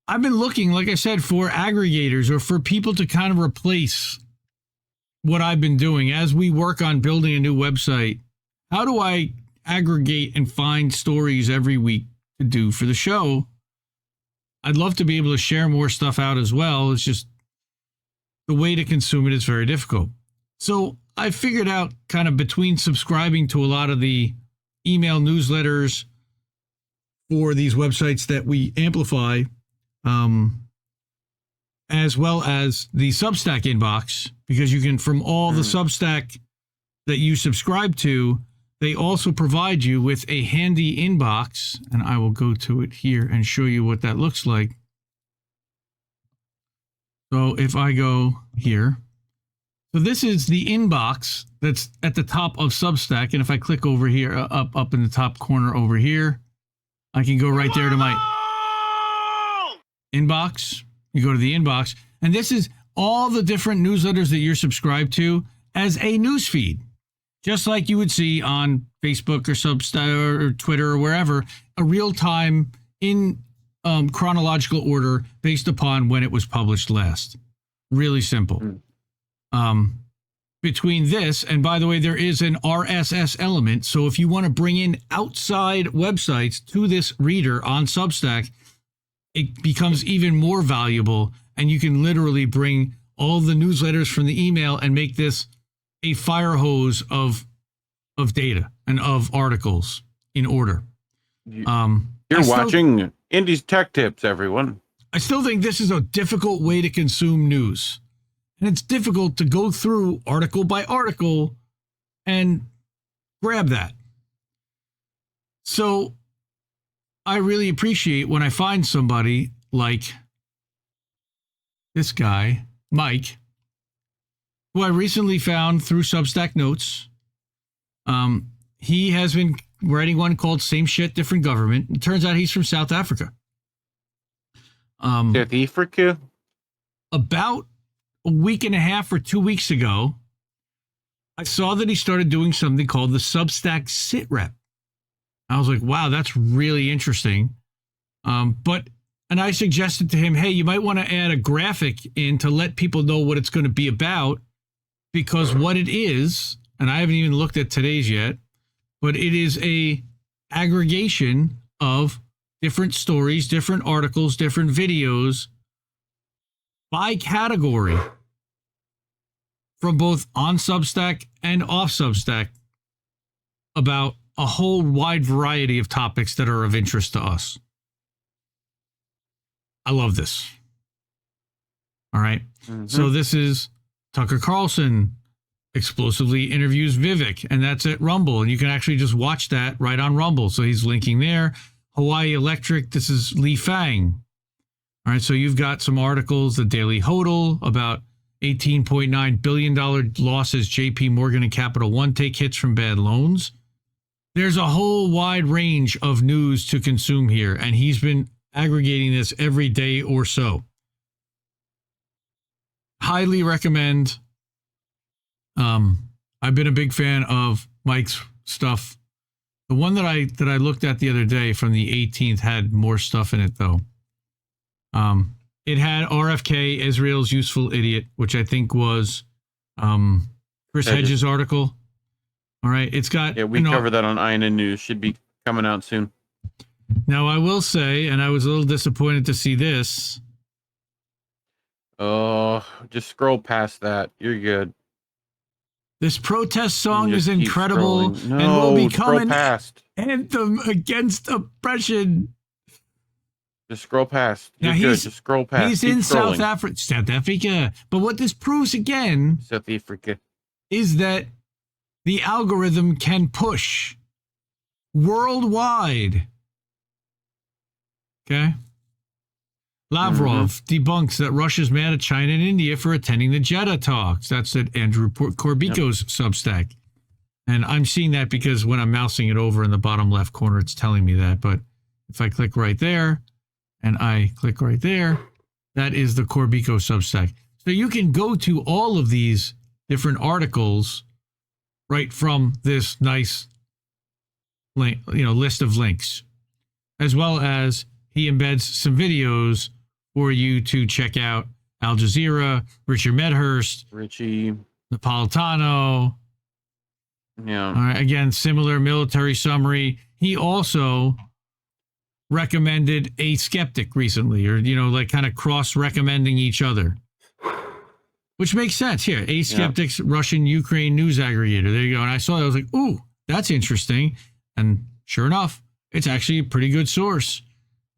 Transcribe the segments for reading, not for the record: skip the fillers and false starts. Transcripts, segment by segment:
I've been looking, like I said, for aggregators or for people to kind of replace what I've been doing as we work on building a new website. How do I aggregate and find stories every week to do for the show? I'd love to be able to share more stuff out as well. It's just the way to consume it is very difficult. So I figured out kind of between subscribing to a lot of the email newsletters for these websites that we amplify, as well as the Substack inbox, because you can, from all the Substack that you subscribe to, they also provide you with a handy inbox, and I will go to it here and show you what that looks like. So if I go here, so this is the inbox that's at the top of Substack, and if I click over here, up in the top corner over here, I can go right there to my inbox. You go to the inbox, and this is all the different newsletters that you're subscribed to as a news feed, just like you would see on Facebook or Substack or Twitter or wherever, a real-time in chronological order based upon when it was published last. Really simple. Between this, and by the way, there is an RSS element, so if you want to bring in outside websites to this reader on Substack, it becomes even more valuable, and you can literally bring all the newsletters from the email and make this a fire hose of data and of articles in order. You're watching Indy's Tech Tips, everyone. I still think this is a difficult way to consume news. And it's difficult to go through article by article and grab that. So I really appreciate when I find somebody like this guy, Mike, who I recently found through Substack Notes. He has been writing one called Same Shit, Different Government. It turns out he's from South Africa. South Africa? About a week and a half or 2 weeks ago, I saw that he started doing something called the Substack Sitrep. I was like, wow, that's really interesting. And I suggested to him, hey, you might want to add a graphic in to let people know what it's going to be about, because what it is, and I haven't even looked at today's yet, but it is a aggregation of different stories, different articles, different videos by category from both on Substack and off Substack about a whole wide variety of topics that are of interest to us. I love this. All right. So this is Tucker Carlson explosively interviews Vivek, and that's at Rumble. And you can actually just watch that right on Rumble. So he's linking there. Hawaii Electric, this is Lee Fang. All right, so you've got some articles, the Daily Hodl, about $18.9 billion losses JP Morgan and Capital One take hits from bad loans. There's a whole wide range of news to consume here, and he's been aggregating this every day or so. Highly recommend. I've been a big fan of Mike's stuff. The one that I looked at the other day from the 18th had more stuff in it, though. It had RFK, Israel's Useful Idiot, which I think was Chris Hedges' article. All right, it's got... Yeah, we covered that on INN News. Should be coming out soon. Now, I will say, and I was a little disappointed to see this. Oh, just scroll past that. You're good. This protest song is incredible and will become an anthem against oppression. Just scroll past. Now Just scroll past. He's in South Africa. But what this proves again South Africa is that the algorithm can push worldwide. Okay? Lavrov debunks that Russia's mad at China and India for attending the Jeddah talks. That's at Andrew Corbico's Substack. And I'm seeing that because when I'm mousing it over in the bottom left corner, it's telling me that. But if I click right there and I click right there, that is the Corbico Substack. So you can go to all of these different articles right from this nice link, list of links, as well as he embeds some videos for you to check out Al Jazeera, Richard Medhurst, Richie Napolitano. Yeah. All right, again, similar military summary. He also recommended A Skeptic recently, or, like kind of cross-recommending each other. Which makes sense here. A Skeptic's Russian-Ukraine news aggregator. There you go. And I saw that. I was like, ooh, that's interesting. And sure enough, it's actually a pretty good source.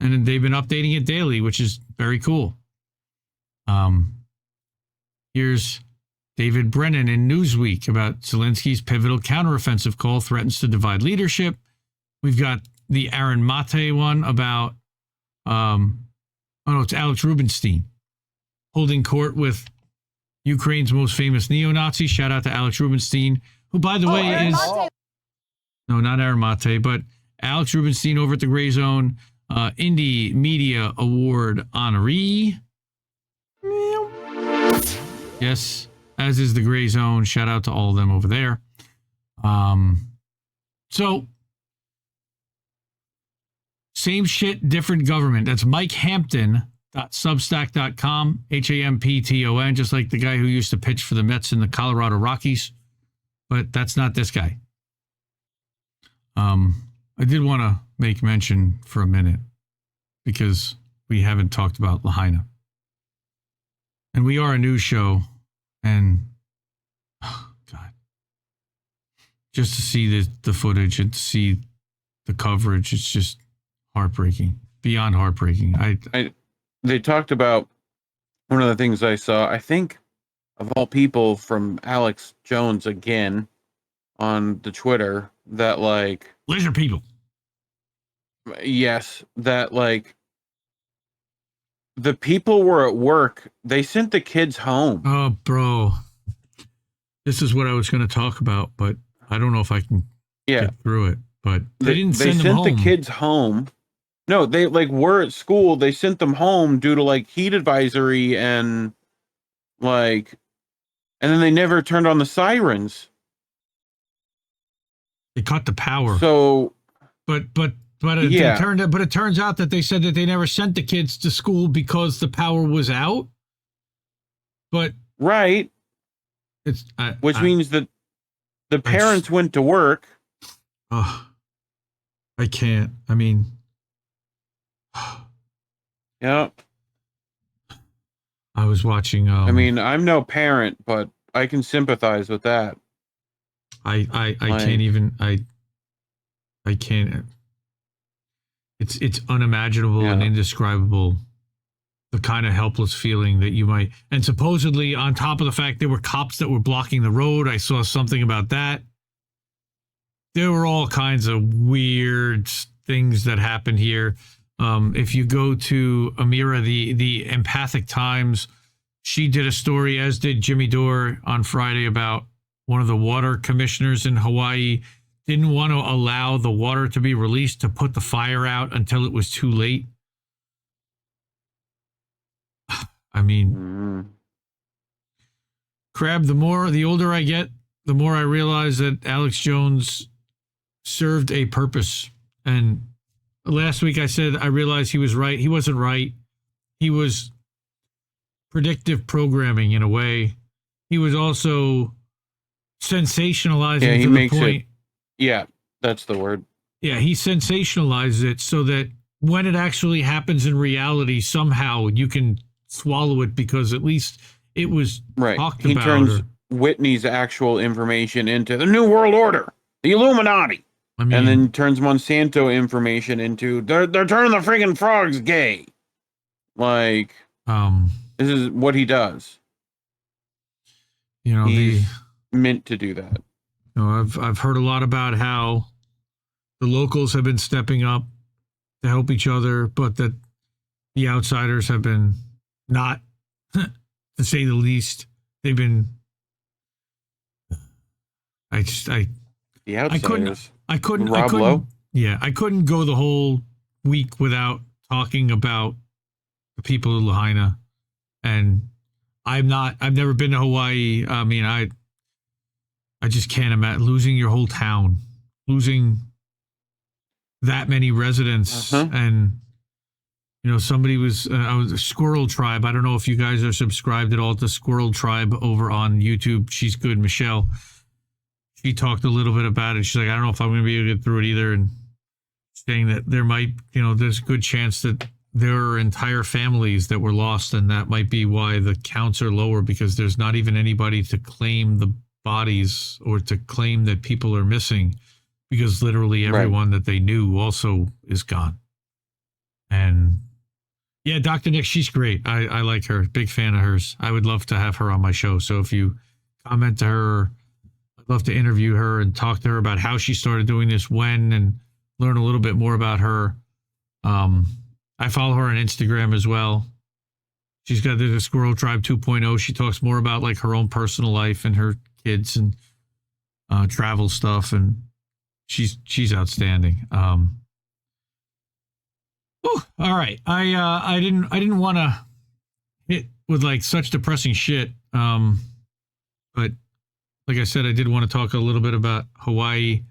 And they've been updating it daily, which is very cool. Here's David Brennan in Newsweek about Zelensky's pivotal counteroffensive call threatens to divide leadership. We've got the Aaron Mate one about, it's Alex Rubinstein holding court with Ukraine's most famous neo-Nazi. Shout out to Alex Rubinstein, who, by the way, is... No, not Aaron Mate, but Alex Rubinstein over at the Gray Zone, Indie Media Award honoree. Yes, as is the Gray Zone. Shout out to all of them over there. So, same shit, different government. That's Mike Hampton.substack.com, Hampton, just like the guy who used to pitch for the Mets in the Colorado Rockies. But that's not this guy. I did want to make mention for a minute because we haven't talked about Lahaina. And we are a news show, and oh God, just to see the footage and to see the coverage, it's just heartbreaking, beyond heartbreaking. They talked about one of the things I saw, I think, of all people, from Alex Jones again on the Twitter, that like lizard people. Yes, that like the people were at work. They sent the kids home. Oh, bro. This is what I was going to talk about, but I don't know if I can get through it. But they didn't send them home. They sent the kids home. No, they like were at school. They sent them home due to like heat advisory and like, and then they never turned on the sirens. They cut the power. So, but it turns out that they said that they never sent the kids to school because the power was out. But right, it's which means that the parents went to work. Oh, I can't. I mean, yeah. I was watching. I mean, I'm no parent, but I can sympathize with that. I can't even. I can't. It's unimaginable and indescribable. The kind of helpless feeling that you might, and supposedly on top of the fact there were cops that were blocking the road. I saw something about that. There were all kinds of weird things that happened here. If you go to Amira, the Empathic Times, she did a story, as did Jimmy Dore on Friday, about one of the water commissioners in Hawaii didn't want to allow the water to be released to put the fire out until it was too late. I mean, Crab, the older I get, the more I realize that Alex Jones served a purpose. And last week I said I realized he was right. He wasn't right. He was predictive programming in a way. He was also sensationalizing to the point. Yeah, that's the word. Yeah, he sensationalizes it so that when it actually happens in reality, somehow you can swallow it because at least it was talked about. He turns Whitney's actual information into the New World Order, the Illuminati. I mean, and then turns Monsanto information into they're turning the friggin' frogs gay. Like, this is what he does. You know, he's meant to do that. You know, I've heard a lot about how the locals have been stepping up to help each other, but that the outsiders have been not, to say the least. They've been. The outsiders. I couldn't. Rob Lowe? Yeah, I couldn't go the whole week without talking about the people of Lahaina, and I've never been to Hawaii. I mean, I just can't imagine losing your whole town, losing that many residents, and You know, somebody was, I was a Squirrel Tribe. I don't know if you guys are subscribed at all to Squirrel Tribe over on YouTube. She's good. Michelle, she talked a little bit about it. She's like, I don't know if I'm going to be able to get through it either. And saying that there might, you know, there's a good chance that there are entire families that were lost. And that might be why the counts are lower, because there's not even anybody to claim the bodies or to claim that people are missing, because literally everyone that they knew also is gone. And yeah, Dr. Nick, she's great. I like her. Big fan of hers. I would love to have her on my show. So if you comment to her, I'd love to interview her and talk to her about how she started doing this, when, and learn a little bit more about her. I follow her on Instagram as well. She's got the Squirrel Tribe 2.0. She talks more about like her own personal life and her kids and travel stuff. And she's outstanding. All right. I didn't want to hit with like such depressing shit. But like I said, I did want to talk a little bit about Hawaii.